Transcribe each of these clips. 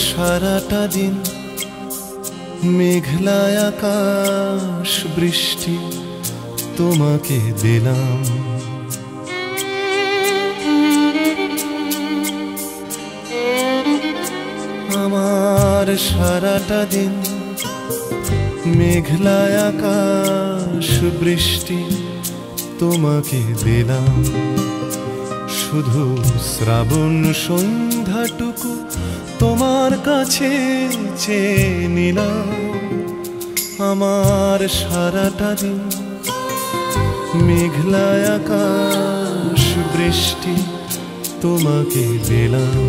সারাটা দিন মেঘলা আকাশ বৃষ্টি তোমাকে দিলাম। আমার সারাটা দিন মেঘলা আকাশ বৃষ্টি তোমাকে দিলাম। শুধু শ্রাবণ সন্ধ্যাটুকু তোমার কাছে চেয়ে নিলাম। আমার সারাটা দিন মেঘলা আকাশ বৃষ্টি তোমাকে দিলাম।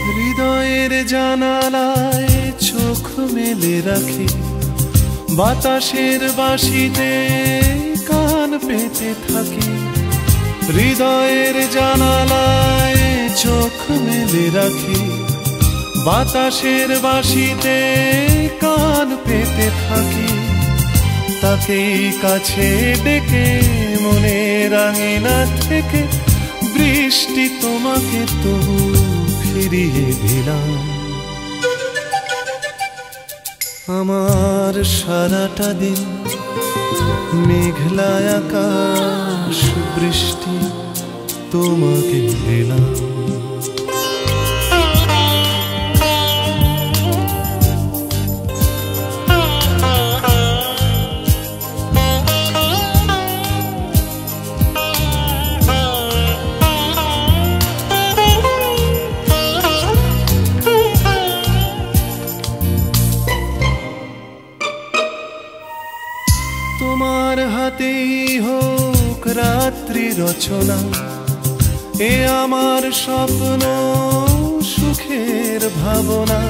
হৃদয়ের জানালায় চোখ মেলে রাখি, বাতাসের বাঁশিতে কান পেতে থাকি। হৃদয়ের জানালায় চোখ মেলে রাখি, বাতাসের বাঁশিতে কান পেতে থাকি। তাকেই কাছে ডেকে মনের আঙিনা থেকে বৃষ্টি তোমাকে তবু ফিরিয়ে দিলাম। আমার সারাটা দিন মেঘলা আকাশ বৃষ্টি তোমাকে দিলাম। তোমার হাতেই হোক রাত্রি রচনা, এ আমার স্বপ্ন সুখের ভাবনা।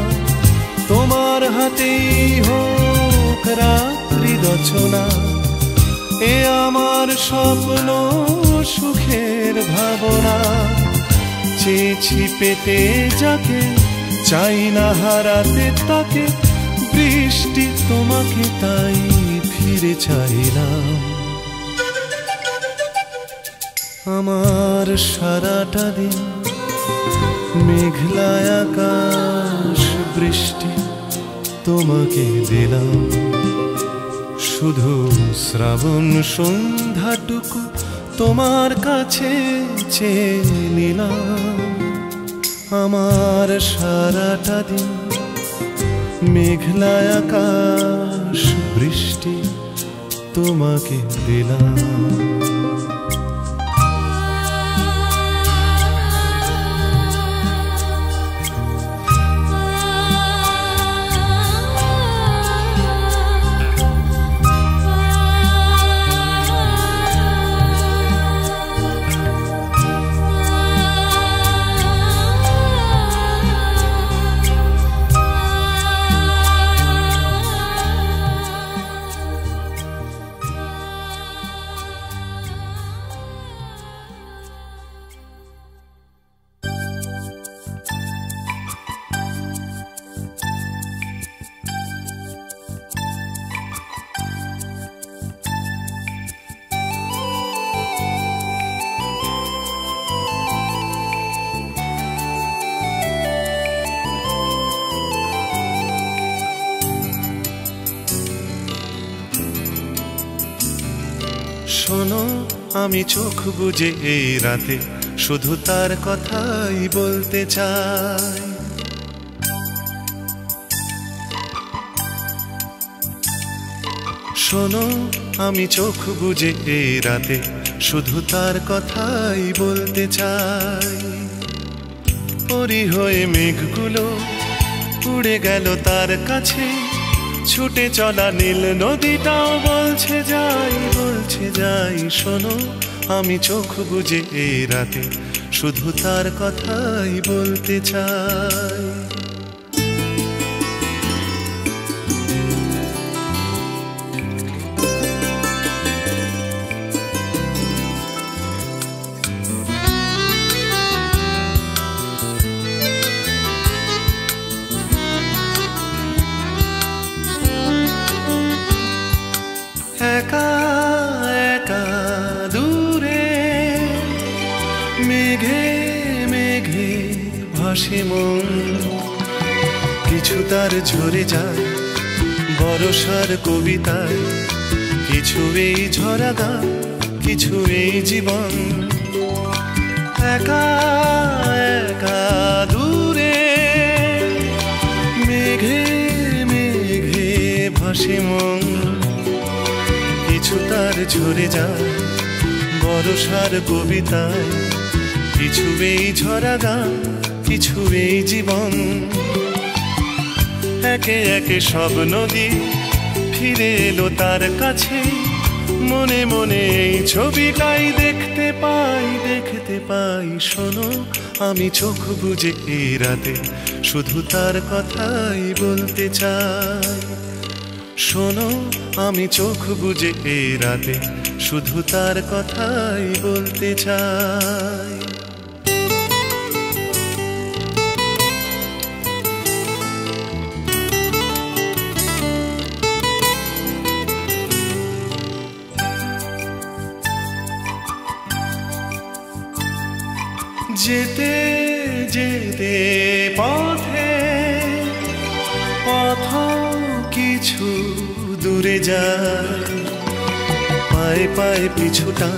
তোমার হাতেই হোক রাত্রি রচনা, এ আমার স্বপ্ন সুখের ভাবনা। চেয়েছি পেতে যাকে, চাই না হারাতে তাকে, বৃষ্টি তোমাকে তাই ফিরে চাইলাম। আমার সারাটা দিন মেঘলা আকাশ বৃষ্টি তোমাকে দিলাম। শুধু শ্রাবণ সন্ধ্যাটুকু তোমার কাছে চেয়ে নিলাম। আমার সারাটা দিন মেঘলা আকাশ বৃষ্টি তোমাকে দিলাম। শোনো, আমি চোখ বুজে এই রাতে শুধু তার কথাই বলতে চাই। শোনো, আমি চোখ বুজে এই রাতে শুধু তার কথাই বলতে চাই। পরি হয়ে মেঘগুলো উড়ে গেল তার কাছে, ছুটে চলা নীল নদীটাও বলছে যাই, বলছে যাই। শোনো, আমি চোখ বুজে এই রাতে শুধু তার কথাই বলতে চাই। ভাসে মন, কিছু তার ঝরে যায় বরষার কবিতায়, কিছু এই ঝরা গান, কিছু এই জীবন। একা একা দূরে মেঘে মেঘে ভাসে মন, কিছু তার ঝরে যায় বরষার কবিতায়, কিছু এই ঝরা গান, কিছু এই জীবন। একে একে সব নদী ফিরে এলো তার কাছে, মনে মনে এই ছবিটাই দেখতে পাই, দেখতে পাই। শোনো আমি চোখ বুজে এই রাতে শুধু তার কথাই বলতে চাই। শোনো আমি চোখ বুজে এই রাতে শুধু তার কথাই বলতে চাই। যেতে যেতে পথে পথ কিছু দূরে যায়, পায়ে পায়ে পিছুটা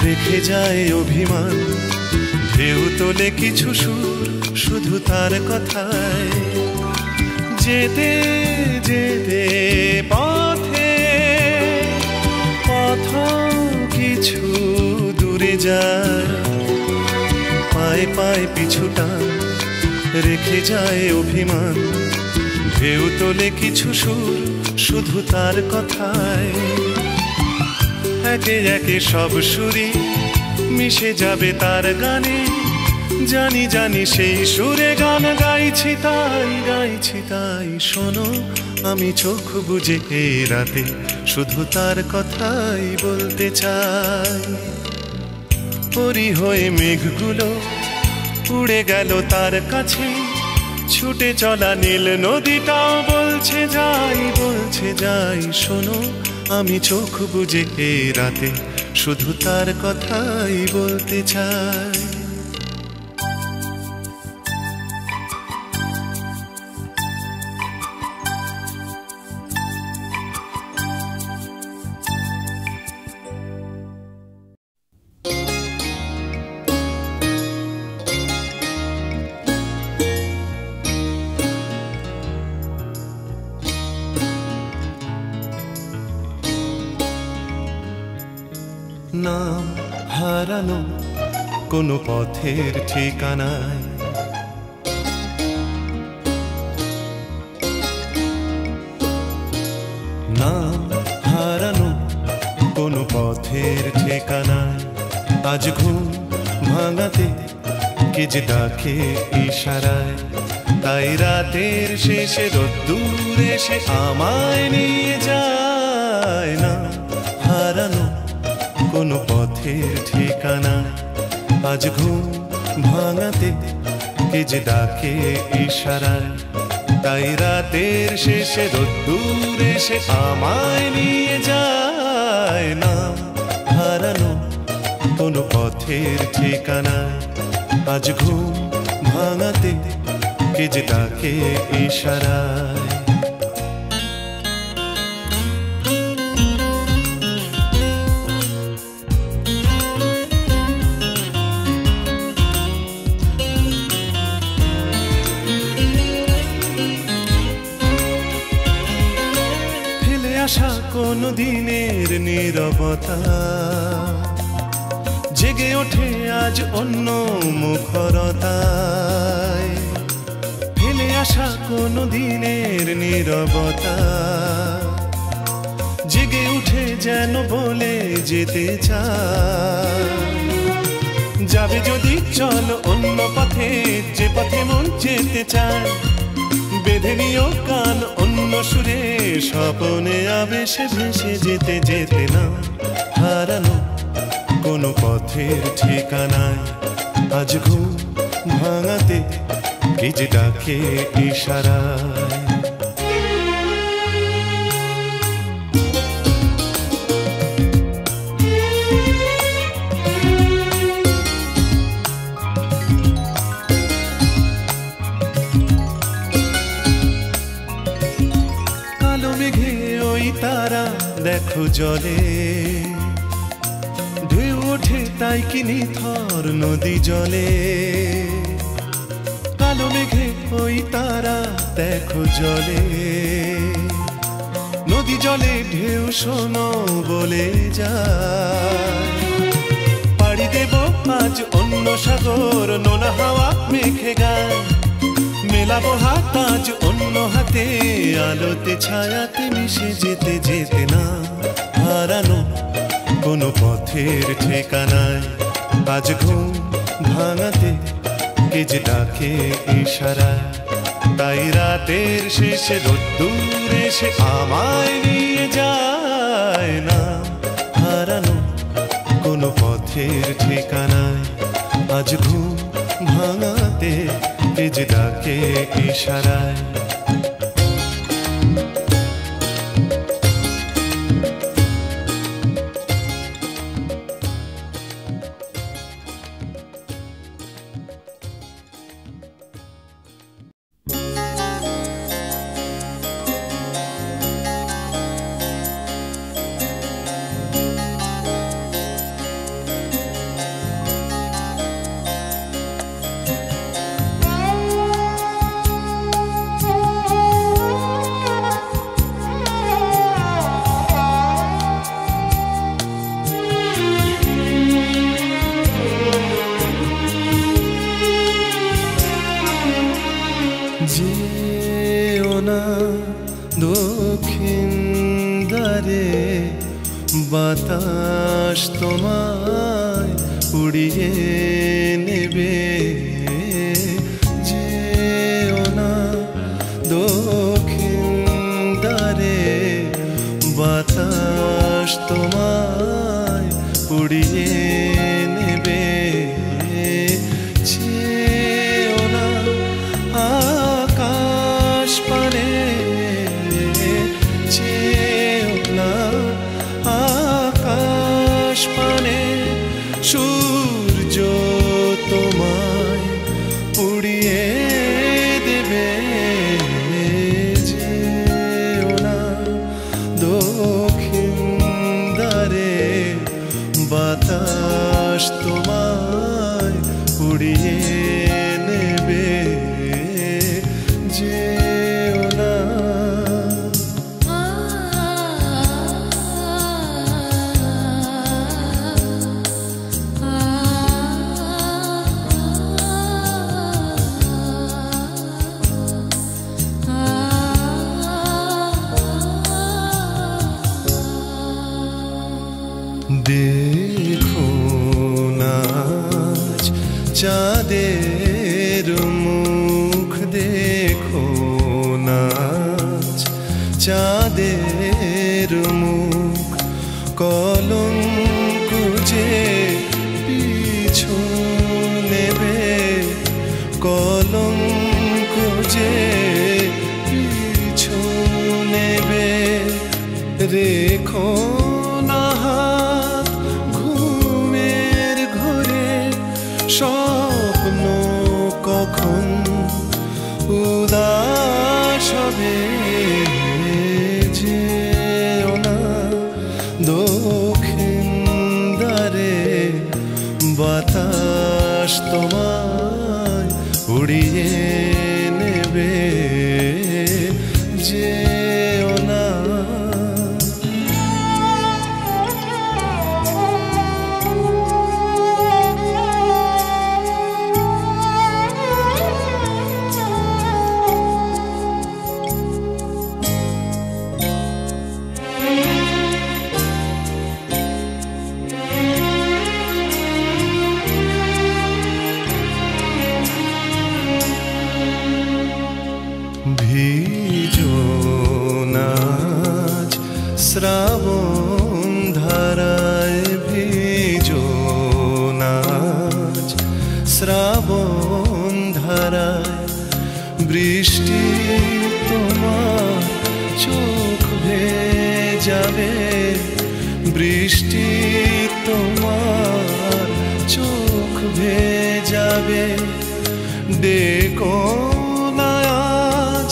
রেখে যায় অভিমান, ঢেউ তোলে কিছু সুর শুধু তার কথায়। যেতে যেতে পথে পথ কিছু দূরে যায়, পায়ে পায়ে পিছুটা রেখে যায় অভিমান, ঢেউ তোলে কিছু সুর শুধু তার কথায়। একে একে সব সুরই মিশে যাবে তার গানে, জানি জানি সেই সুরে গান গাইছি তাই, গাইছি তাই। শোনো আমি চোখ বুজে এই রাতে শুধু তার কথাই বলতে চাই। পরি হয়ে মেঘগুলো উড়ে গেল তার কাছে, ছুটে চলা নীল নদীটাও বলছে যাই, বলছে যাই। শোনো আমি চোখ বুজে এই রাতে শুধু তার কথাই বলতে চাই। নাম হারানো কোনো পথের ঠিকানায়, নাম হারানো কোনো পথের ঠিকানায়। আজ ঘুম ভাঙাতে কে যে ডাকে ইশারায়, তাই রাতের শেষে রোদ্দুর এসে আমায় নিয়ে যায়। না হারানো কোনো পথের ঠিকানা, আজ ঘুম ভাঙাতে কে যে ডাকে ইশারায়, তাই রাতের শেষে রোদ্দুর এসে আমায় নিয়ে যায়। না হারানো কোনো পথের ঠিকানা, আজ ঘুম ভাঙাতে কে যে ডাকে ইশারায়। আশা কোনো দিনের নীরবতা জেগে ওঠে আজ অন্য মুখরতায়। ফেলে আসা কোনো দিনের নীরবতা জেগে উঠে যেন বলে যেতে চায়। যাবে যদি চলো অন্য পথে, যে পথে মন যেতে চায়। বেঁধে নিও কান অন্য সুরে, স্বপনে আবেশে ভেসে যেতে যেতে। না হারানো কোনো পথের ঠিকানায়, আজ ঘুম ভাঙাতে কে যে ডাকে ইশারায়। জলে ঢেউ ওঠে তাই কি নিথর নদী জলে কালো মেঘে ওই তারা দেখো জলে নদী জলে ঢেউ শোনো বলে যায় পাড়ি দেব আজ অন্য সাগর নোনা হাওয়া মেঘে গায় মেলাবো হাত আজ অন্য হাতে আলোতে ছায়াতে মিশে যেতে যেতে না হারানো কোনো পথের ঠিকানায় আজ ঘুম ভাঙাতে কে যে ডাকে ইশারায় তাই রাতের শেষে রোদ্দুর এসে আমায় নিয়ে যায় না হারানো কোনো পথের ঠিকানায় আজ ঘুম ভাঙাতে কে যে ডাকে ইশারায় দক্ষিণ দ্বারে বাতাস তোমায় উড়িয়ে নেবে যেও না দক্ষিণ দ্বারে বাতাস তোমায় উড়িয়ে নেবে যেও না আকাশ পানে আকাশ পানে সূর্য তোমায় উড়িয়ে দেবে যেও না দক্ষিণ দ্বারে বাতাস তোমায় উড়িয়ে নেবে যেও না দেখো নাচ চাঁদের মুখ দেখো নাচ চাঁদের মুখ কলঙ্ক যে পিছু নেবে কলঙ্ক যে পিছু নেবে রেখো স্বপ্ন কখন উদাস হবে যেও না দক্ষিণ দ্বারে বাতাস তোমায় উড়িয়ে নেবে যেও না শ্রাবণ ধারায় ভিজো নাচ শ্রাবণ ধারায় বৃষ্টি তোমার চোখ ভেজাবে বৃষ্টি তোমার চোখ ভেজাবে ডেকো না আজ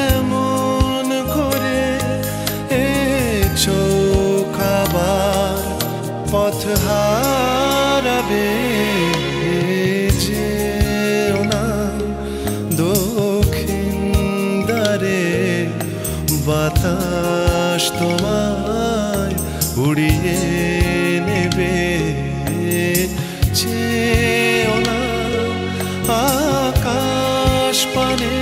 এমন করে চোখ পথ হারাবে, যেও না দক্ষিণ দ্বারে, বাতাস তোমায় উড়িয়ে নেবে। যেও না আকাশ পানে,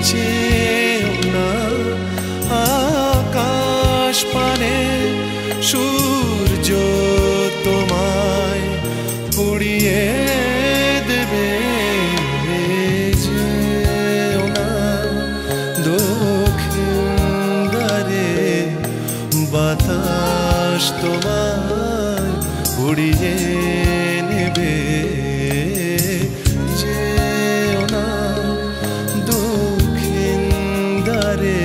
যেও না আকাশ পানে, সূর্য তোমায় পুড়িয়ে দেবে। যেও না দক্ষিণ দ্বারে, বাতাস তোমায় উড়িয়ে নেবে। যেও না দক্ষিণ দ্বারে,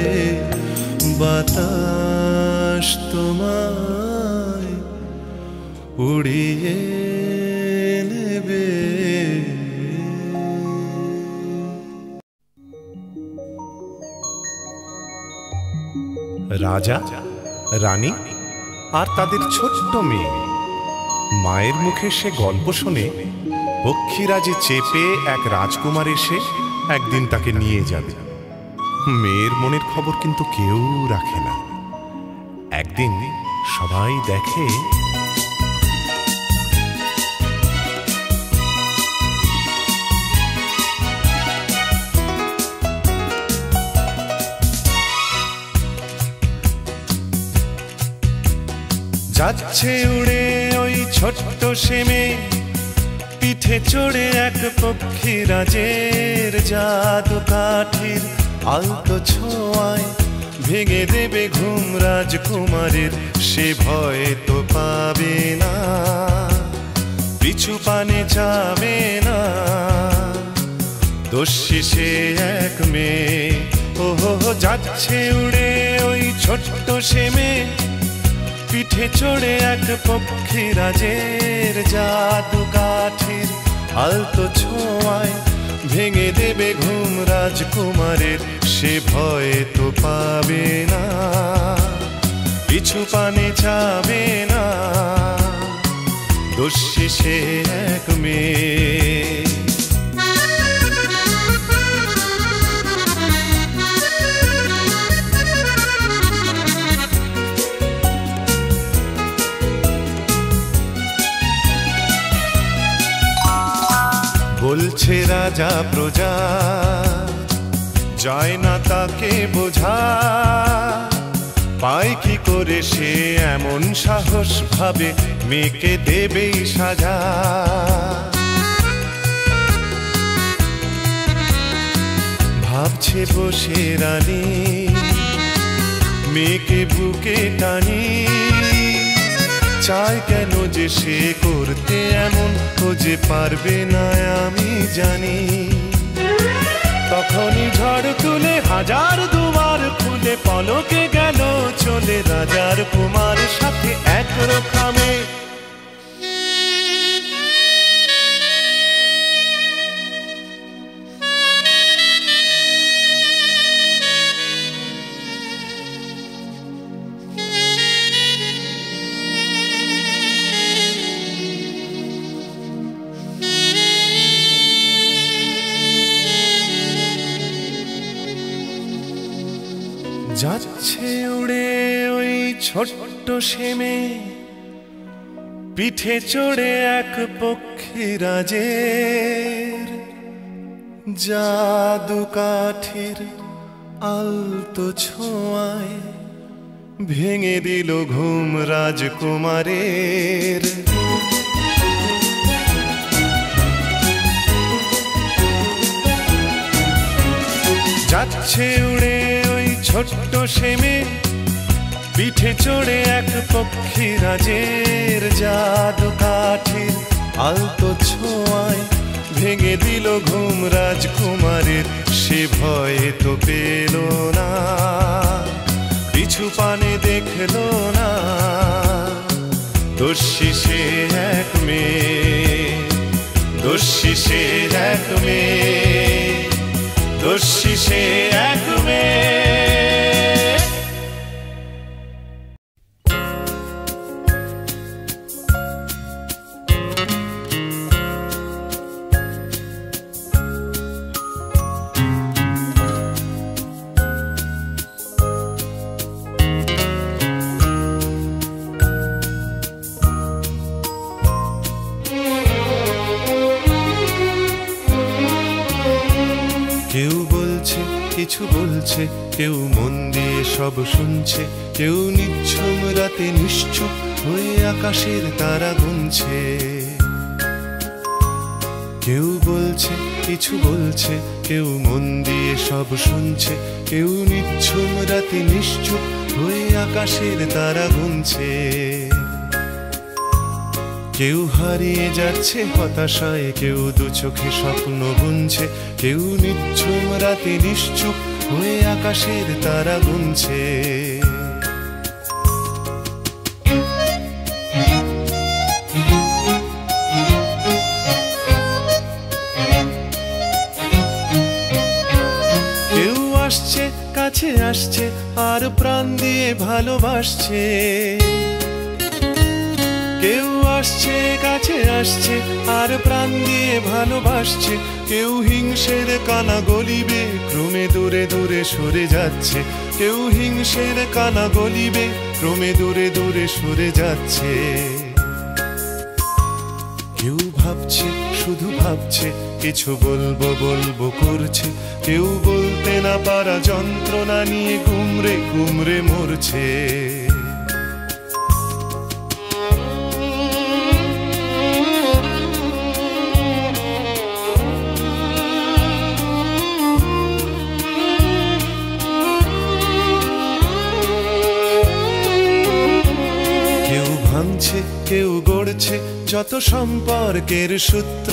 বাতাস তোমায় উড়িয়ে নেবে। রাজা, রানী আর তাদের ছোট্ট মেয়ে। মায়ের মুখে সে গল্প শুনে পক্ষীরাজে চেপে এক রাজকুমার এসে একদিন তাকে নিয়ে যাবে। মেয়ের মনের খবর কিন্তু কেউ রাখে না। একদিন সবাই দেখে যাচ্ছে উড়ে ওই ছোট্ট সে মেয়ে, পিঠে চড়ে এক পক্ষীরাজের জাদু কাঠির আলতো ছোঁয়ায় ভেঙে দেবে ঘুম রাজকুমারের। সে ভয় তো পাবে না, পিছু পানে যাবে না। দস্যি সে এক মেয়ে, ওহো যাচ্ছে উড়ে ওই ছোট্ট সে মেয়ে, পিঠে চড়ে এক পক্ষীরাজের জাদু কাঠির আলতো ছোঁয়ায় ভেঙে দেবে ঘুম রাজকুমারের। সে ভয় তো পাবে না, পিছু পানে যাবে না। দস্যি সে এক মেয়ে। বলছে রাজা প্রজা, যায় না তাকে বোঝা। পায় কি করে সে এমন সাহস, ভাবে মেয়েকে দেবেই সাজা। ভাবছে বসে রানী, মেয়েকে বুকে টানি। চায় কেন যে সে করতে এমন, ও যে পারবে না আমি জানি। তখনই ঝড় তুলে হাজার দুয়ার খুলে, পলকে গেল চলে রাজার কুমার সাথে এক রকমে। যাচ্ছে উড়ে ওই ছোট্ট সে মেয়ে, পিঠে চড়ে এক পক্ষীরাজের জাদু কাঠির আলতো ছোঁয়ায় ভেঙে দিল ঘুম রাজকুমারের। যাচ্ছে উড়ে ওই ছোট্ট সে মেয়ে, পিঠে চড়ে এক পক্ষীরাজের জাদু কাঠির আলতো ছোঁয়ায় ভেঙে দিল ঘুম রাজকুমারের। সে ভয় তো পেল না, পিছু পানে দেখল না। দস্যি সে এক মেয়ে, দস্যি সে এক মেয়ে, দস্যি সে এক মেয়ে। বলছে, কেউ মন দিয়ে সব শুনছে, কেউ নিঝুম রাতে নিশ্চুপ হয়ে আকাশের তারা গুনছে। কেউ বলছে, কিছু বলছে, কেউ মন দিয়ে সব শুনছে, কেউ নিঝুম রাতে নিশ্চুপ হয়ে আকাশের তারা গুনছে। কেউ হারিয়ে যাচ্ছে হতাশায়, কেউ দু চোখে স্বপ্ন বুনছে, কেউ নিঝুম রাতে নিশ্চুপ হয়ে আকাশের তারা গুনছে। কেউ আসছে, কাছে আসছে, আর প্রাণ দিয়ে ভালোবাসছে। কেউ আসছে, কাছে আসছে, আর প্রাণ দিয়ে ভালোবাসছে। কেউ হিংসের কানা গলিবে, ক্রমে দূরে দূরে সরে যাচ্ছে। কেউ হিংসের কানা গলিবে, ক্রমে দূরে দূরে সরে যাচ্ছে। কেউ ভাবছে, শুধু ভাবছে, কিছু বলবো বলবো করছে। কেউ বলতে না পারা যন্ত্রণা নিয়ে গুমরে গুমরে মরছে। ভাঙছে, কেউ গড়ছে যত সম্পর্কের সূত্র।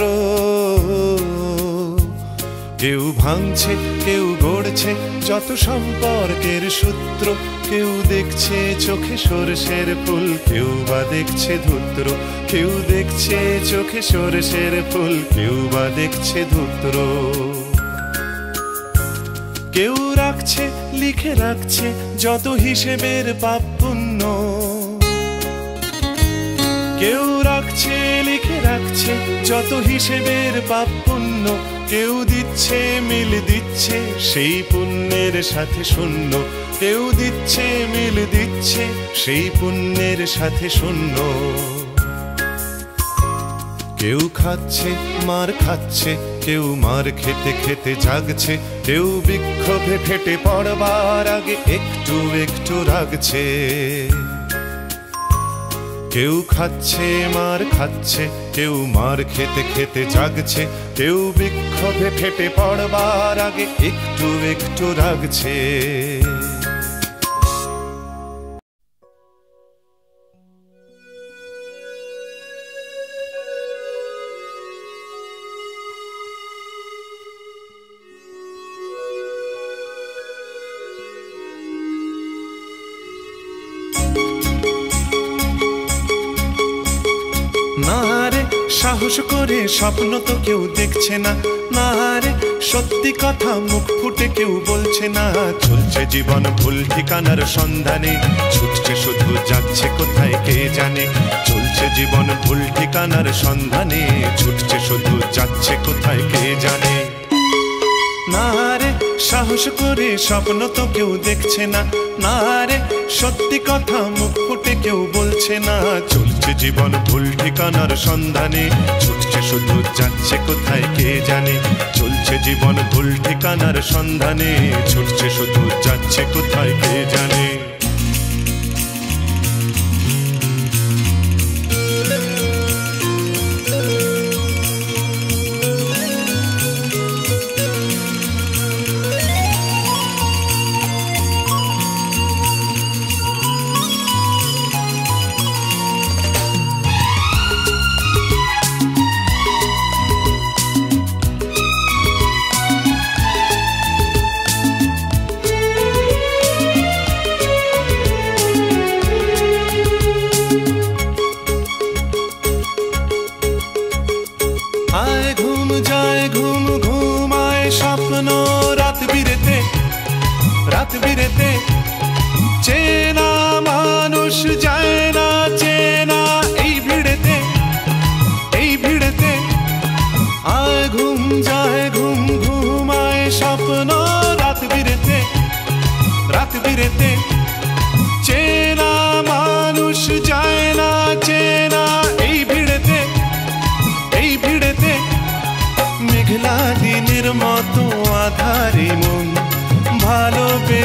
কেউ ভাঙছে, কেউ গড়ছে যত সম্পর্কের সূত্র। কেউ দেখছে চোখে সরষের ফুল, কেউ বা দেখছে ধূত্র। কেউ দেখছে চোখে সরষের ফুল, কেউ বা দেখছে ধূত্র। কেউ রাখছে, লিখে রাখছে যত হিসেবের পাপ পুণ্য। কেউ রাখছে, লিখে রাখছে যত হিসেবের পাপ পুণ্য। কেউ দিচ্ছে, মিল দিচ্ছে সেই পুণ্যের সাথে শূন্য। কেউ দিচ্ছে, মিল দিচ্ছে সেই পুণ্যের সাথে শূন্য। কেউ খাচ্ছে, মার খাচ্ছে, কেউ মার খেতে খেতে জাগছে। কেউ বিক্ষোভে ফেটে পড়বার আগে একটু একটু রাগছে। কেউ খাচ্ছে, মার খাচ্ছে, কেউ মার খেতে খেতে জাগছে। কেউ বিক্ষোভে ফেটে পড়বার আগে একটু একটু রাগছে। সাহস করে স্বপ্ন তো কেউ দেখছে না, না রে সত্যি কথা মুখ ফুটে কেউ বলছে না। চলছে জীবন ভুল ঠিকানার সন্ধানে, ছুটছে শুধু যাচ্ছে কোথায় কে জানে। চলছে জীবন ভুল ঠিকানার সন্ধানে, ছুটছে শুধু যাচ্ছে কোথায় কে জানে। না রে সাহস করে স্বপ্ন তো কেউ দেখছে না, না রে সত্যি কথা মুখ ফুটে কেউ বলছে না। চলছে জীবন ভুল ঠিকানার সন্ধানে, ছুটছে শুধু যাচ্ছে কোথায় কে জানে। চলছে জীবন ভুল ঠিকানার সন্ধানে, ছুটছে শুধু যাচ্ছে কোথায় কে জানে।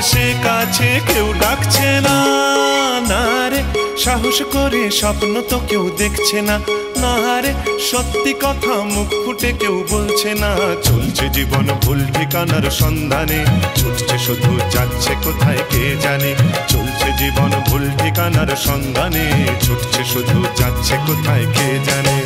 সে কাছে কেউ ডাকছে না, না রে সাহস করে স্বপ্ন তো কেউ দেখছে না, না রে সত্যি কথা মুখ ফুটে কেউ বলছে না। চলছে জীবন ভুল ঠিকানার সন্ধানে, ছুটছে শুধু যাচ্ছে কোথায় কে জানে। চলছে জীবন ভুল ঠিকানার সন্ধানে, ছুটছে শুধু যাচ্ছে কোথায় কে জানে।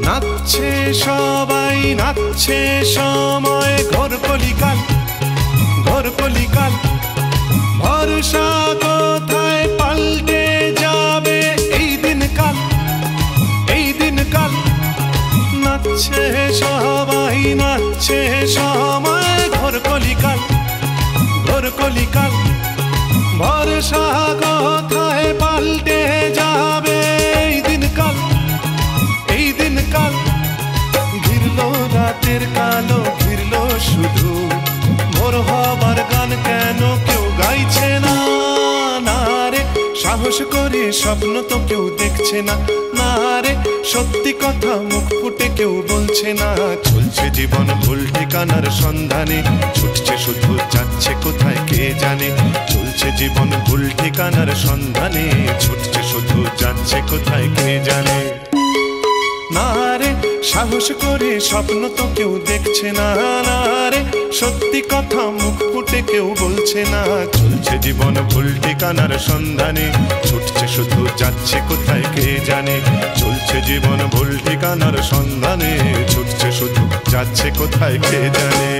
নাচছে সবাই নাচছে সময়, ঘোর কলিকাল ঘোর কলিকাল। ভরসা কোথায় পাল্টে যাবে এই দিনকাল এই দিনকাল। নাচছে সবাই নাচছে সময়, ঘোর কলিকাল ঘোর কলিকাল। ভরসা কোথায় পাল্টে যাবে এই দিনকাল এই দিনকাল। ঘিরলো রাতের কালো ঘিরলো শুধু, ভোর হবার গান কেন কেউ গাইছে না, না রে সাহস করে স্বপ্ন তো কেউ দেখছে না, না রে সত্যি কথা মুখ ফুটে কেউ বলছে না। চলছে জীবন ভুল ঠিকানার সন্ধানে, ছুটছে শুধু যাচ্ছে কোথায় কে জানে। চলছে জীবন ভুল ঠিকানার সন্ধানে, ছুটছে শুধু যাচ্ছে কোথায় কে জানে। না রে সাহস করে স্বপ্ন তো কেউ দেখছে না, না রে সত্যি কথা মুখ ফুটে কেউ বলছে না। চলছে জীবন ভুল ঠিকানার সন্ধানে, ছুটছে শুধু যাচ্ছে কোথায় কে জানে। চলছে জীবন ভুল ঠিকানার সন্ধানে, ছুটছে শুধু যাচ্ছে কোথায় কে জানে।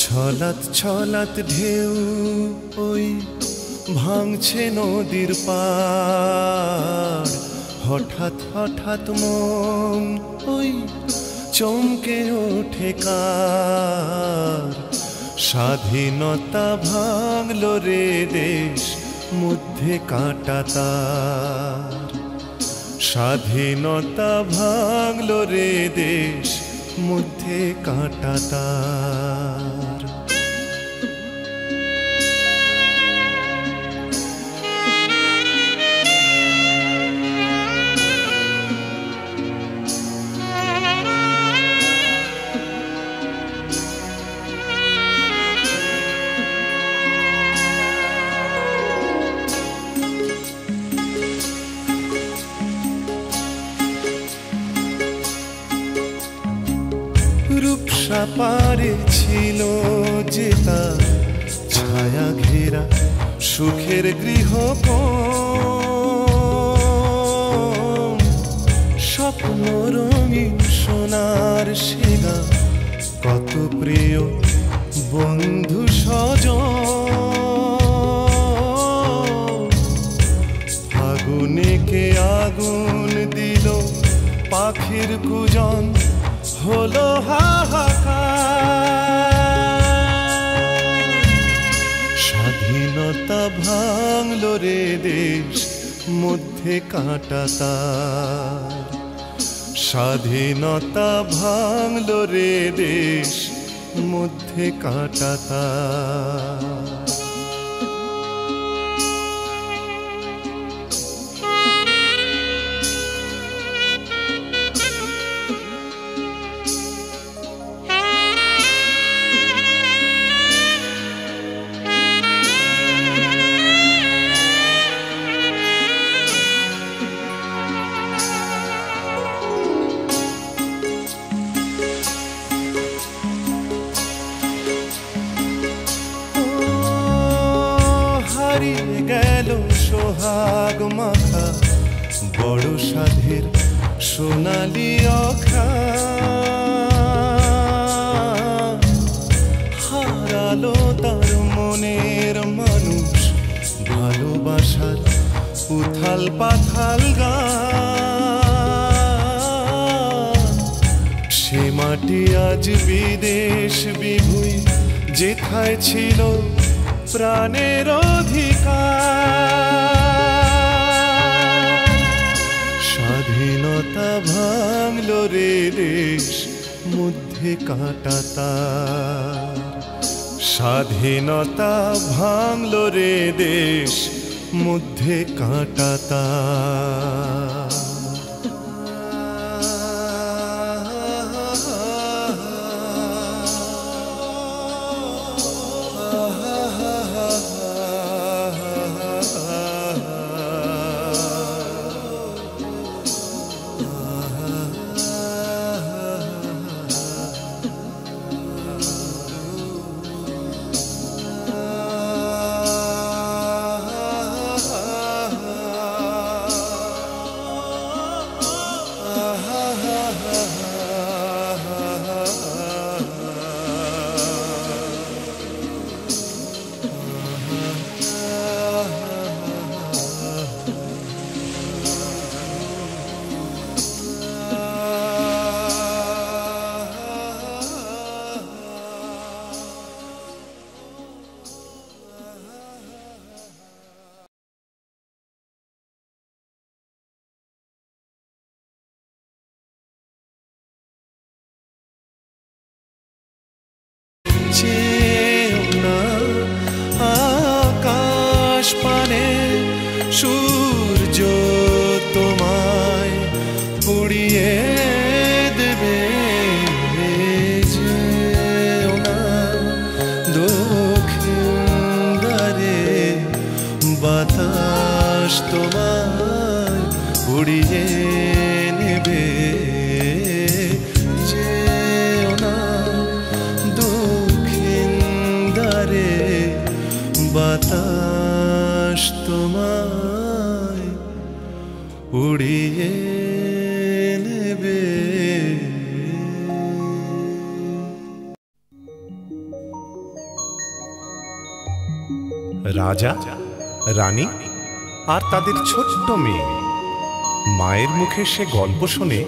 ছলাৎ ছলাৎ ঢেউ ওই ভাঙছে নদীর পাড়। হঠাৎ হঠাৎ মন ওই চমকে ওঠে কার। স্বাধীনতা ভাঙলো রে দেশ, মধ্যে কাঁটা তার। স্বাধীনতা ভাঙলো রে দেশ, মধ্যে কাঁটা তার। রূপসা পারে ছিল যে তার ছায়া ঘেরা সুখের গৃহ। স্বপ্ন রঙিন সোনার শিলা, কত প্রিয় বন্ধু স্বজন। ফাগুনে কে আগুন দিল, পাখির কুজন হলো হাহাকার। স্বাধীনতা ভাঙলো রে দেশ, মধ্যে কাঁটা তার। স্বাধীনতা ভাঙলো রে দেশ, মধ্যে কাঁটা তার। সোহাগ মাখা বড় সাধের সোনালি অঘ্রাণ, হারালো তার মনের মানুষ ভালোবাসার উথাল পাথাল গান। সে মাটি আজ বিদেশ বিভুঁই, যেথায় ছিল প্রাণের অধিকার। স্বাধীনতা ভাঙলো রে দেশ, মধ্যে কাঁটা তার। স্বাধীনতা ভাঙলো রে দেশ, মধ্যে কাঁটা তার। আকাশ পানে সূর্য তোমায় পুড়িয়ে দেবে, যেও না দক্ষিণ দ্বারে, বাতাস তোমায় উড়িয়ে নেবে। যেও না দক্ষিণ দ্বারে, বাতাস তোমায় উড়িয়ে নেবে। রাজা, রানী আর তাদের ছোট্ট মেয়ে। মায়ের মুখে সে গল্প শুনে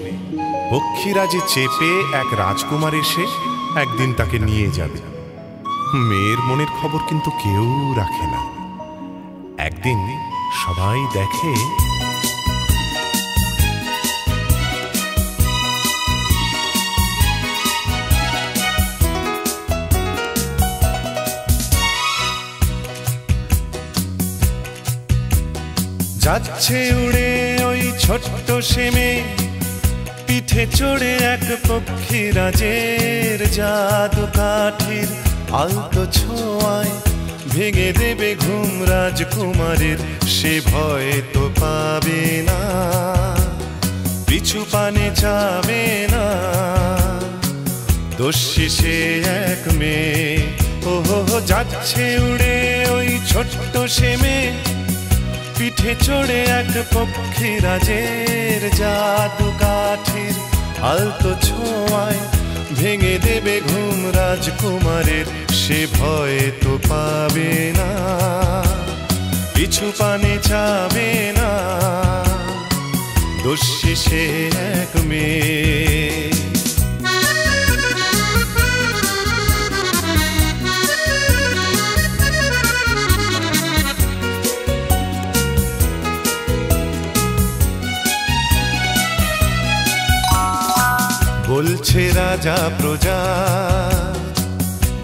পক্ষীরাজে চেপে এক রাজকুমার এসে একদিন তাকে নিয়ে যাবে। মেয়ের মনের খবর কিন্তু কেউ রাখে না। একদিন সবাই দেখে যাচ্ছে উড়ে ওই ছোট্ট সে মেয়ে, পিঠে চড়ে এক পক্ষীরাজের জাদু কাঠির আলতো ছোঁয়ায় ভেঙে দেবে ঘুম রাজকুমারের। সে ভয় তো পাবে না, পিছু পানে যাবে না। দোষী সে এক মেয়ে, ওহো যাচ্ছে উড়ে ওই ছোট্ট সে মেয়ে, পিঠে চড়ে এক পক্ষীরাজের জাদু কাঠির আলতো ছোঁয়ায় ভেঙে দেবে ঘুম রাজকুমারের। সে ভয় তো পাবে না, পিছু পানে যাবে না। দোষী সে এক মেয়ে। বলছে রাজা প্রজা,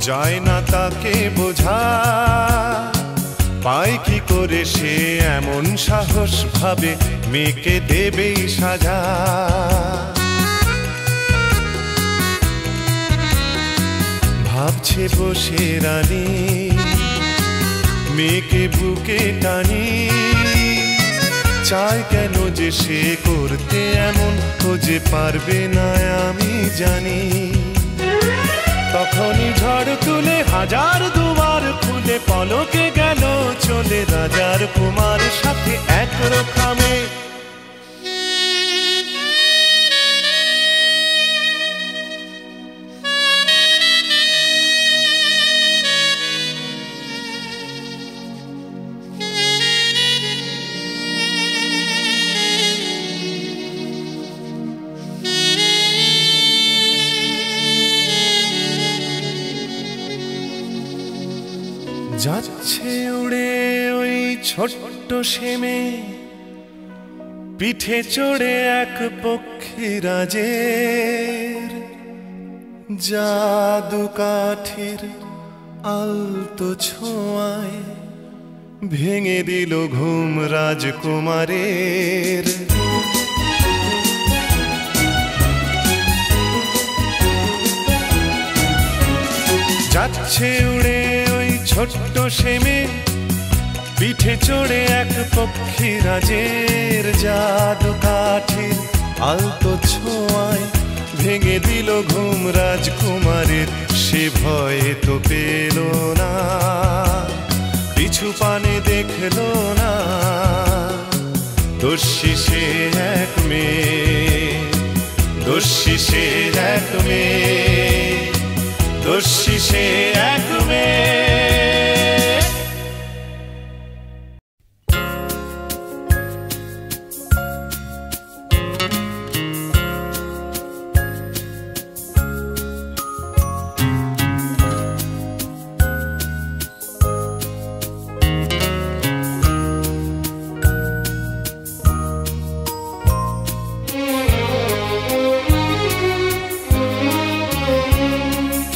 যায় না তাকে বোঝা, পায় কি করে সে এমন সাহস, ভাবে মেয়েকে দেবেই সাজা। ভাবছে বসে রানী, মেয়েকে বুকে টানি, চায় কেন যে সে করতে এমন, ও যে পারবে না আমি জানি। তখনই ঝড় তুলে হাজার দুয়ার খুলে পলকে গেল চলে রাজার কুমার সাথে এক রকমে। যাচ্ছে উড়ে ওই ছোট্ট সেমে, পিঠে চড়ে এক পক্ষীরাজের, জাদু কাঠের আলতো ছোঁয়ায় ভেঙে দিল ঘুম রাজকুমারের। যাচ্ছে উড়ে ওই ছোট্ট সেমে, পিঠে চড়ে এক পক্ষীরাজের, জাদু কাঠের আলতো ছোঁয়ায় ভেঙে দিল ঘুম রাজকুমারের। সে ভয়ে তো পেল না, পিছু পানে দেখল না, দোষী সে এক মেয়ে, দোষী সে এক মেয়ে, দোষী সে এক মেয়ে।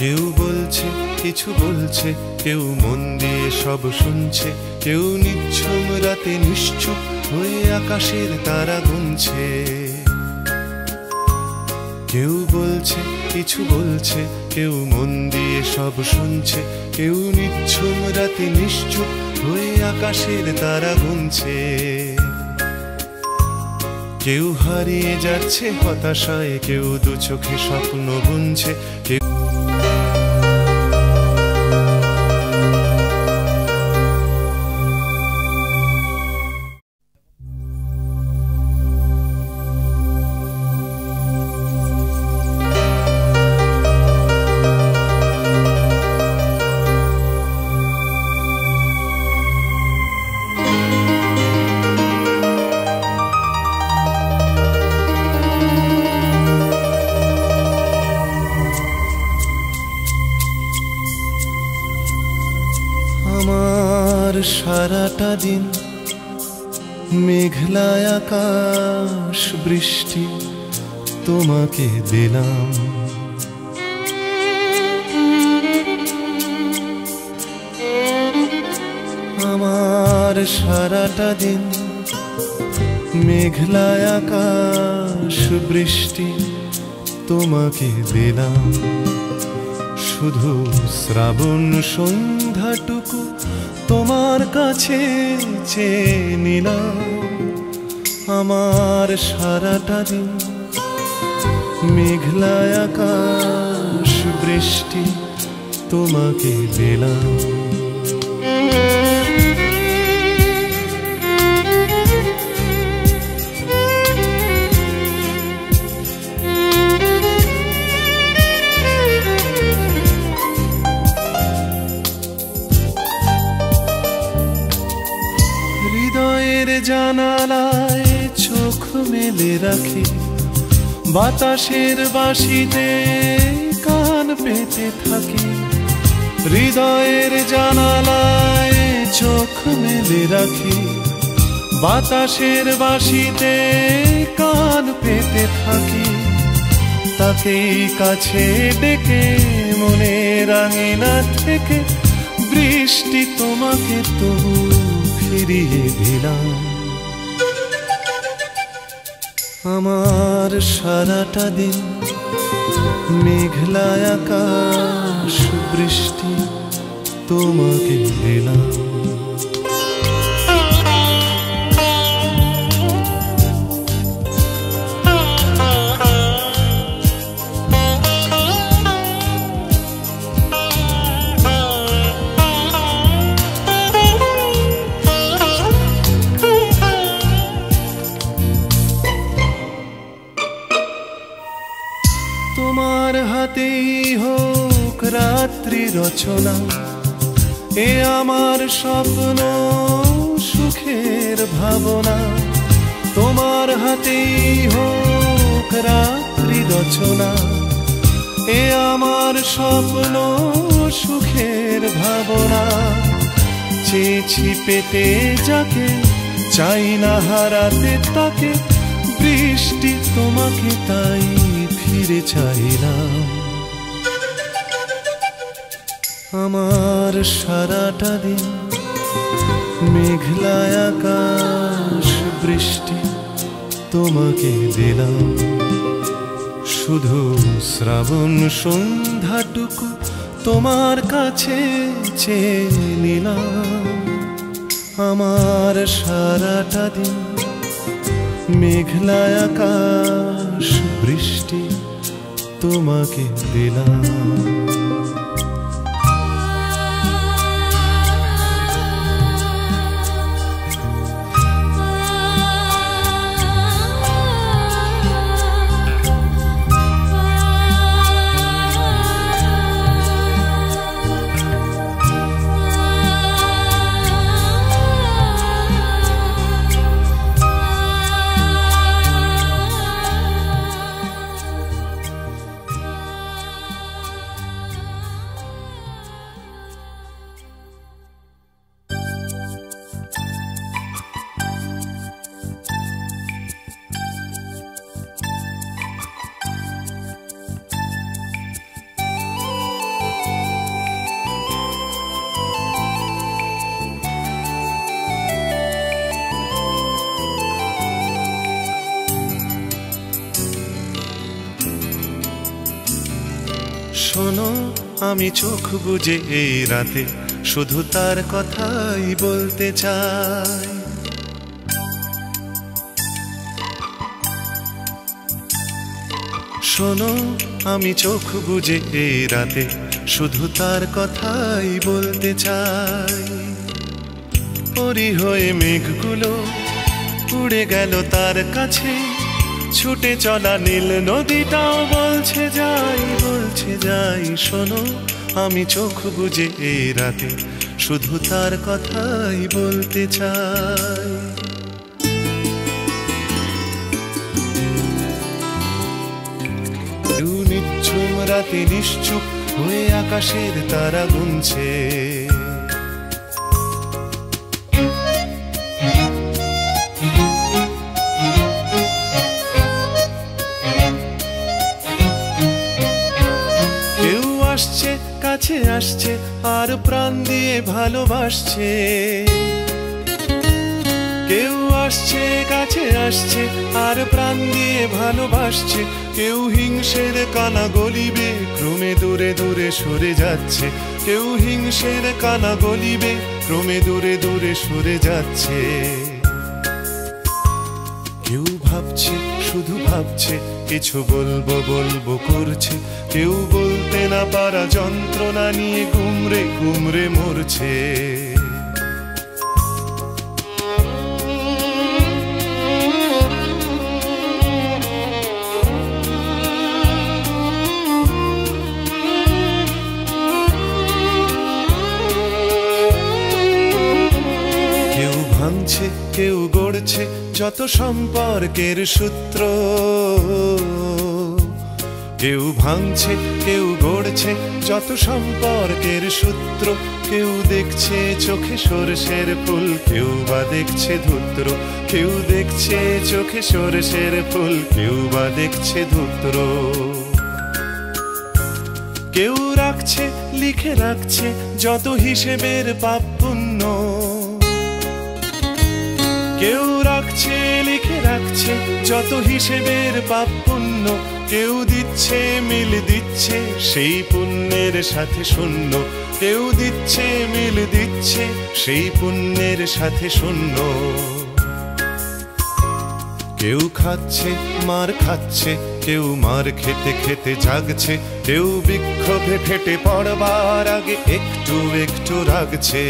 কেউ বলছে কিছু বলছে, কেউ মন দিয়ে সব শুনছে, কেউ নিঝুম রাতে নিশ্চুপ হয়ে আকাশের তারা গুনছে। কেউ বলছে কিছু বলছে, কেউ মন দিয়ে সব শুনছে, কেউ নিঝুম রাতে নিশ্চুপ হয়ে আকাশের তারা গুনছে। কেউ হারিয়ে যাচ্ছে হতাশায়, কেউ দু চোখে স্বপ্ন বুনছে, কেউ সারাটা দিন মেঘলা আকাশ বৃষ্টি তোমাকে দিলাম। আমার সারাটা দিন মেঘলা আকাশ বৃষ্টি তোমাকে দিলাম। শুধু শ্রাবণ সন্ধ্যাটুকু তোমার কাছে চেয়ে নিলাম। আমার সারাটা দিন মেঘলা আকাশ বৃষ্টি তোমাকে দিলাম। জানালায় চোখ মেলে রাখি, বাতাসের বাঁশিতে কান পেতে থাকি। হৃদয়ের জানালায় চোখ মেলে রাখি, বাতাসের বাঁশিতে কান পেতে থাকি। তাকেই কাছে ডেকে মনের আঙিনা থেকে বৃষ্টি তোমাকে তবু ফিরিয়ে দিলাম। আমার সারাটা দিন মেঘলা আকাশ বৃষ্টি তোমাকে দিলাম। রচনা। এ আমার স্বপ্ন সুখের ভাবনা, তোমার হাতেই হোক রাত্রি রচনা। এ আমার স্বপ্ন সুখের ভাবনা, চেয়েছি পেতে যাকে, চাই না হারাতে তাকে। বৃষ্টি তোমাকে তাই ফিরে চাইলাম। আমার সারাটা দিন মেঘলা আকাশ বৃষ্টি তোমাকে দিলাম। শুধু শ্রাবণ সন্ধ্যাটুকু তোমার কাছে চেয়ে নিলাম। আমার সারাটা দিন মেঘলা আকাশ বৃষ্টি তোমাকে দিলাম। শোনো, আমি চোখ বুজে এই রাতে শুধু তার কথাই বলতে চাই। শোনো, আমি চোখ বুজে এই রাতে শুধু তার কথাই বলতে চাই। পরি হয়ে মেঘগুলো উড়ে গেল তার কাছে, ছুটে চলা নীল নদীটাও বলছে যাই, বলছে যাই। শোনো, আমি চোখ বুজে এই রাতে শুধু তার কথাই বলতে চাই। নিঝুম রাতে নিশ্চুপ হয়ে আকাশের তারা গুনছে। কাছে আসছে আর প্রাণ দিয়ে ভালোবাসছে। কেউ আসছে কাছে আসছে আর প্রাণ দিয়ে ভালোবাসছে। কেউ হিংসের কানা গলিবে ক্রমে দূরে দূরে সরে যাচ্ছে। কেউ হিংসের কানা গলিবে ক্রমে দূরে দূরে সরে যাচ্ছে। কেউ ভাবছে শুধু ভাবছে, কিছু বলবো বলবো করছে। কেউ বলতে না পারা যন্ত্রণা নিয়ে গুমরে গুমরে মরছে। কেউ ভাঙছে কেউ গড়ছে যত সম্পর্কের সূত্র। কেউ ভাঙছে কেউ গড়ছে যত সম্পর্কের সূত্র। কেউ দেখছে চোখে সরষের ফুল, কেউ বা দেখছে ধূত্র। কেউ দেখছে চোখে সরষের ফুল, কেউ বা দেখছে ধূত্র। কেউ রাখছে লিখে রাখছে যত হিসেবের পাপ পুণ্য। কেউ রাখছে লিখে রাখছে যত হিসেবের পাপ পুণ্য। কেউ দিচ্ছে মিল দিচ্ছে সেই পুণ্যের সাথে শূন্য। কেউ দিচ্ছে মিল দিচ্ছে সেই পুণ্যের সাথে শূন্য। কেউ খাচ্ছে মার খাচ্ছে, কেউ মার খেতে খেতে জাগছে। কেউ বিক্ষোভে ফেটে পড়বার আগে একটু একটু রাগছে।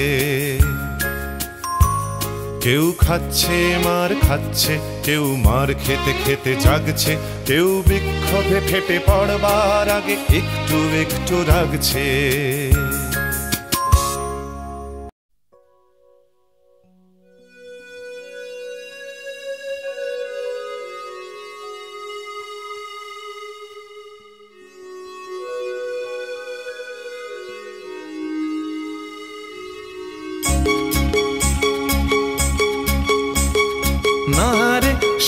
কেউ খাচ্ছে মার খাচ্ছে, কেউ মার খেতে খেতে জাগছে। কেউ বিক্ষোভে ফেটে পড়বার আগে একটু একটু রাগছে।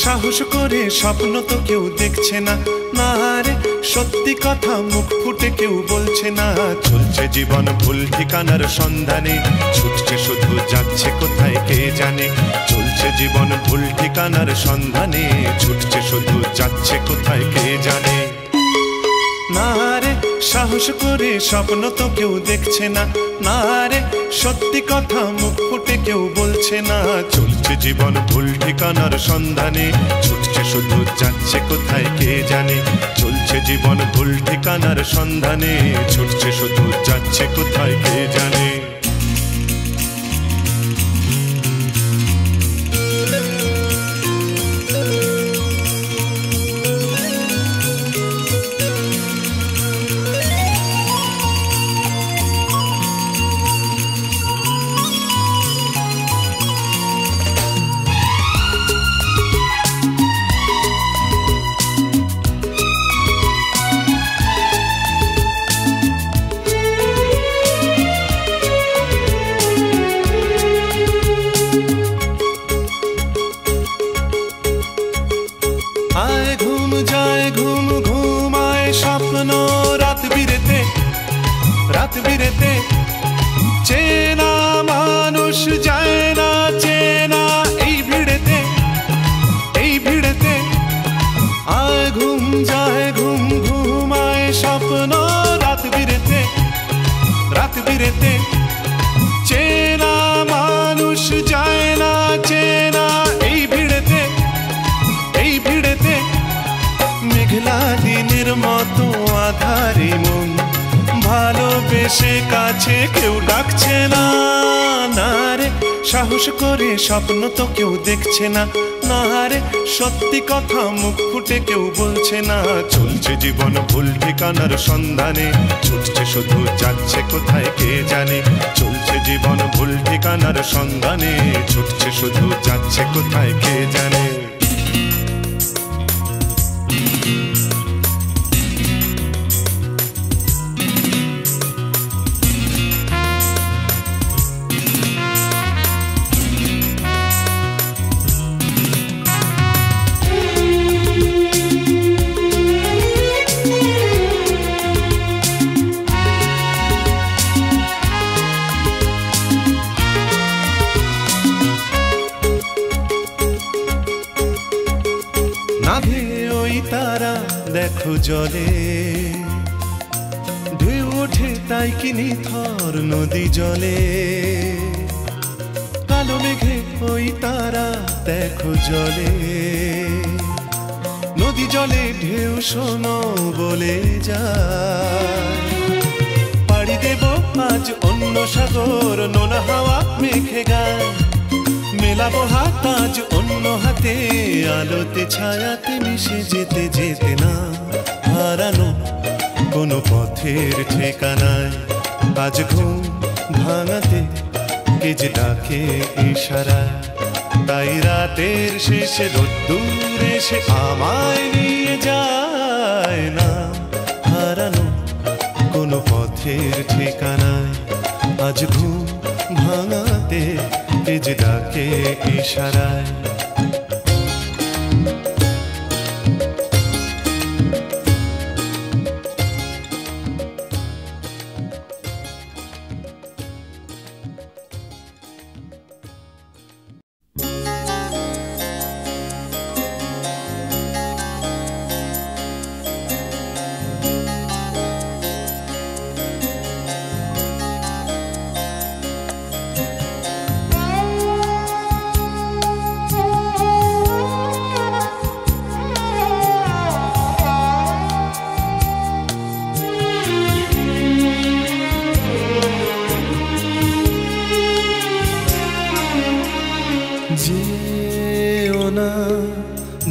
সাহস করে স্বপ্ন তো কেউ দেখছে না, না রে সত্যি কথা মুখ ফুটে কেউ বলছে না। চলছে জীবন ভুল ঠিকানার সন্ধানে, ছুটছে শুধু যাচ্ছে কোথায় কে জানে। চলছে জীবন ভুল ঠিকানার সন্ধানে, ছুটছে শুধু যাচ্ছে কোথায় কে জানে। না রে সাহস করে স্বপ্ন তো কেউ দেখছে না, না রে সত্যি কথা মুখ ফুটে কেউ বলছে না। চলছে জীবন ভুল ঠিকানার সন্ধানে, ছুটছে শুধু যাচ্ছে কোথায় কে জানে। চলছে জীবন ভুল ঠিকানার সন্ধানে, ছুটছে শুধু যাচ্ছে কোথায় কে জানে। আয় ঘুম যায় ঘুম ঘুমায় স্বপ্ন রাত বিরেতে, রাত বিরেতে চেনা মানুষ যায় না চেনা এই ভিড়েতে, এই ভিড়েতে। আয় ঘুম যায় ঘুম ঘুমায় স্বপ্ন রাত বিরেতে, রাত বিরেতে চেনা মানুষ যায় না চেনা এই ভিড়েতে, এই ভিড়েতে। মেঘলা দিনের মতো আধারে মন ভালোবেসে কাছে কেউ ডাকছে না, না রে সাহস করে স্বপ্ন তো কেউ দেখছে না, না রে সত্যি কথা মুখ ফুটে কেউ বলছে না। চলছে জীবন ভুল ঠিকানার সন্ধানে, ছুটছে শুধু যাচ্ছে কোথায় কে জানে। চলছে জীবন ভুল ঠিকানার সন্ধানে, ছুটছে শুধু যাচ্ছে কোথায় কে জানে। নাভে ওই তারা দেখো জলে, ঢেউ ওঠে তাই কি নিথর নদী জলে। কালো মেঘে ওই তারা দেখো জলে, নদী জলে ঢেউ শোনো বলে যায়। পাড়ি দেব আজ অন্য সাগর, নোনা হাওয়া মেঘে গায়। মেলাবো হাত আজ অন্য হাতে, আলোতে ছায়াতে মিশে যেতে যেতে না হারানো কোনো পথের ঠিকানায়। আজ ঘুম ভাঙাতে কে যে ডাকে ইশারায়, তাই রাতের শেষে রোদ্দুর এসে আমায় নিয়ে যায় না হারানো কোনো পথের ঠিকানায়। আজ ঘুম ভাঙাতে কে যে ডাকে ইশারায়।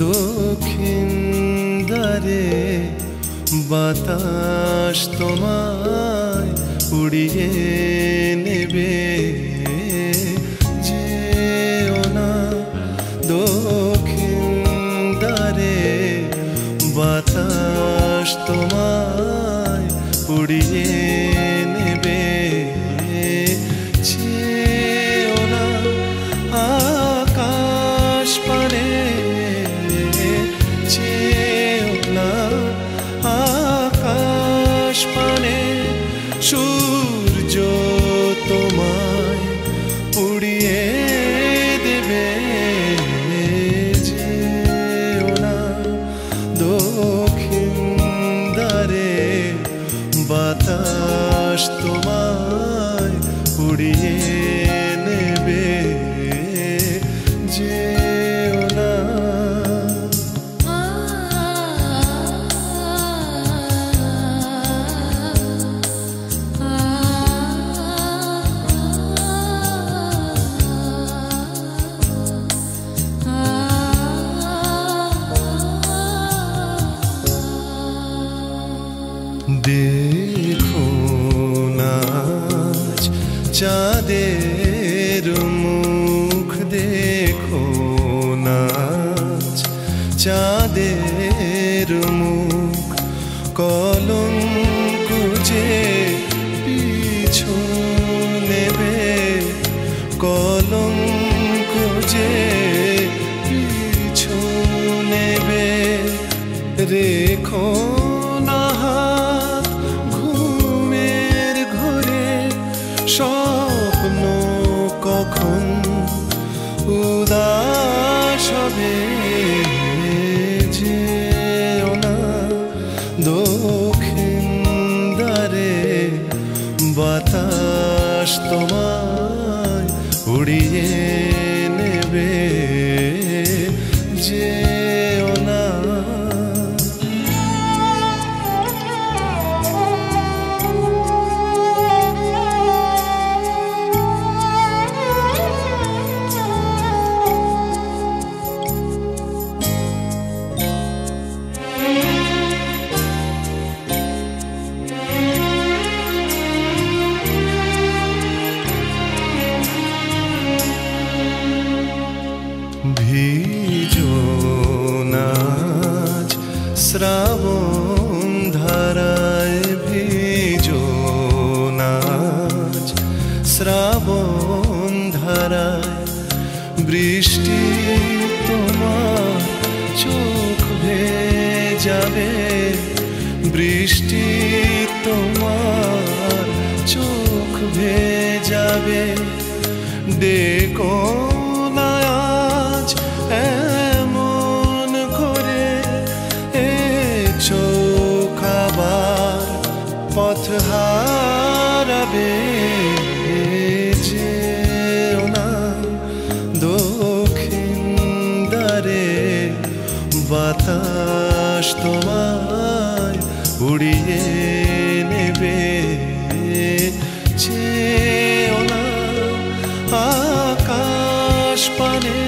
দক্ষিণ দ্বারে বাতাস তোমায় উড়িয়ে নেবে। যেও না দক্ষিণ দ্বারে বাতাস তোমায় উড়িয়ে নেবে। যেও না আকাশ পানে উড়িয়ে নেবে যেও না। দেখো নাচ চাঁদের মুখ, দেখো নাচ চাঁদের মুখ, কলঙ্ক যে পিছু নেবে, কলঙ্ক যে পিছু নেবে। রেখো না হাত ঘুমের ঘরে, স্বপ্ন কখন উদাস হবে যেও না। দক্ষিণ দ্বারে বাতাস তোমায় উড়িয়ে নেবে যেও না। ভিজো নাচ শ্রাবণ ধারায়, ভিজো নাচ শ্রাবণ ধারায়। বৃষ্টি তোমার চোখ ভেজাবে, বৃষ্টি তোমার চোখ ভেজাবে। ডেকো না আজ এমন করে, এ চোখ আবার পথ হারাবে যেও না। দক্ষিণ দ্বারে বাতাস তোমায় উড়িয়ে নেবে যেও না। আকাশ পানে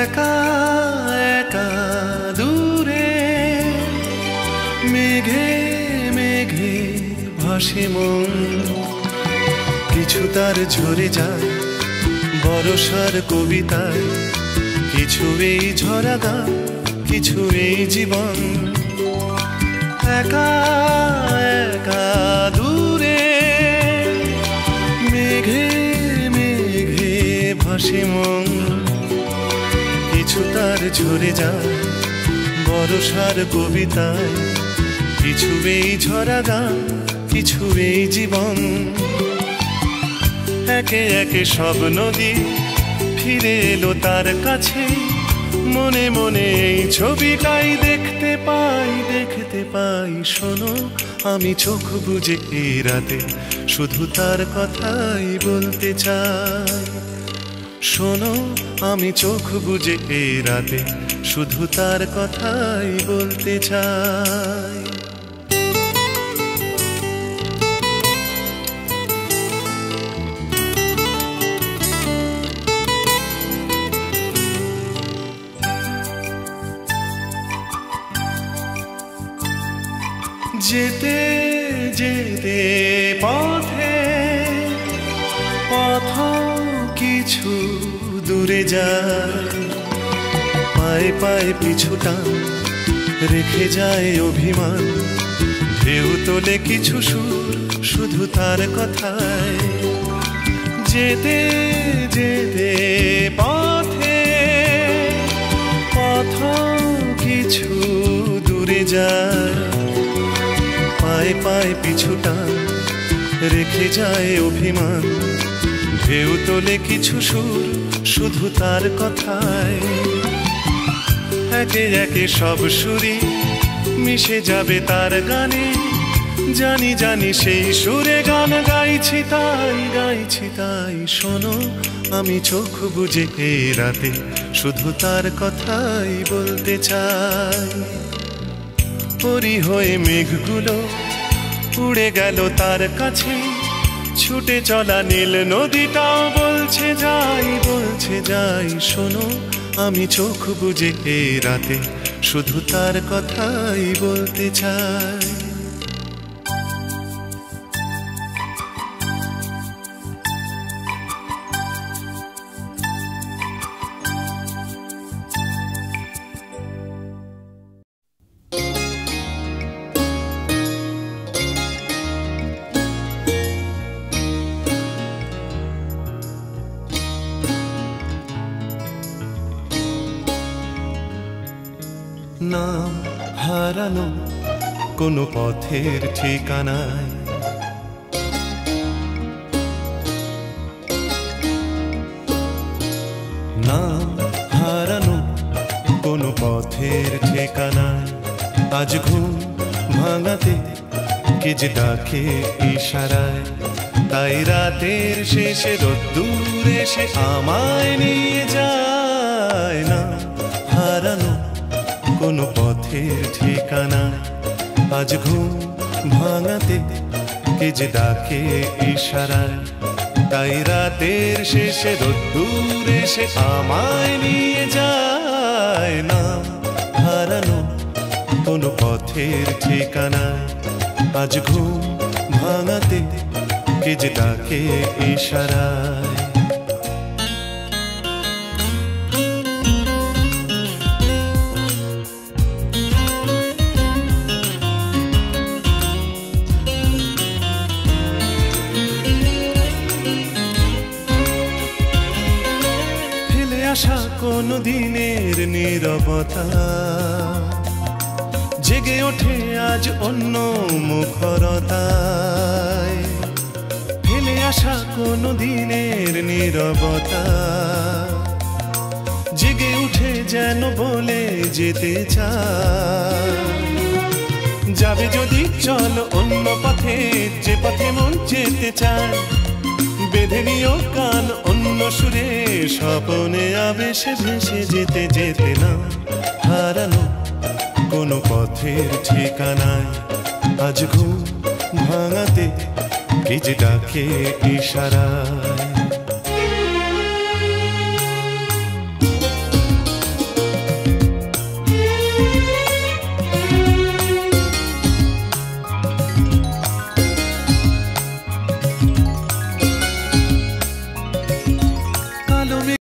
একা একা দূরে মেঘে মেঘে ভাসে মন। কিছু তার ঝরে যায় বরষার কবিতায়, কিছু এই ঝরা গান, কিছু এই জীবন। একা একা দূরে মেঘে মেঘে ভাসে মন। কিছু তার ঝরে যায় বরষার কবিতায়, কিছু এই ঝরা গান, কিছু এই জীবন। একে একে সব নদী ফিরে এলো তার কাছে, মনে মনে এই ছবিটাই দেখতে পাই, দেখতে পাই। শোনো আমি চোখ বুজে এই রাতে শুধু তার কথাই বলতে চাই। শোনো আমি চোখ বুজে এই রাতে শুধু তার কথাই বলতে চাই। যেতে যেতে পথে পথ কিছু দূরে যায়, পায়ে পায়ে পিছুটা রেখে যায় অভিমান। ঢেউ তোলে কিছু সুর শুধু তার কথায়। যেতে যেতে পথে পথ কিছু দূরে যায়, পায়ে পায়ে পিছুটা রেখে যায় অভিমান, ঢেউ তোলে কিছু সুর শুধু তার কথায়। একে একে সব সুরই মিশে যাবে তার গানে, জানি জানি সেই সুরে গান গাইছি তাই। শোনো আমি চোখ বুজে এই রাতে শুধু তার কথাই বলতে চাই। পরি হয়ে মেঘগুলো উড়ে গেল তার কাছে, ছুটে চলা নীল নদীটাও বলছে যাই। শোনো আমি চোখ বুজে এই রাতে শুধু তার কথাই বলতে চাই। নাম হারানো কোনো পথের ঠিকানায়, নাম হারানো কোনো পথের ঠিকানায়। আজ ঘুম ভাঙাতে কে যে ডাকে ইশারায়, তাই রাতের শেষে রোদ্দুর এসে আমায় নিয়ে যায়। না হারানো কোনো পথের ঠিকানা, আজ ঘুম ভাঙাতে কে যে ডাকে ইশারায়, তাই রাতের শেষে রোদ্দুর এসে আমায় নিয়ে যায়। না হারানো কোনো পথের ঠিকানা, আজ ঘুম ভাঙাতে কে যে ডাকে ইশারায়। আশা কোনো দিনের নীরবতা জেগে ওঠে আজ অন্য মুখরতায়। ফেলে আসা কোনো দিনের নীরবতা জেগে উঠে যেন বলে যেতে চায়। যাবে যদি চল অন্য পথে, যে পথে মন যেতে চায়। বেঁধে নিও কান অন্য সুরে, স্বপনে আবেশে ভেসে যেতে যেতে। না হারানো কোনো পথের ঠিকানায়, আজ ঘুম ভাঙাতে কে যে ডাকে ইশারায়।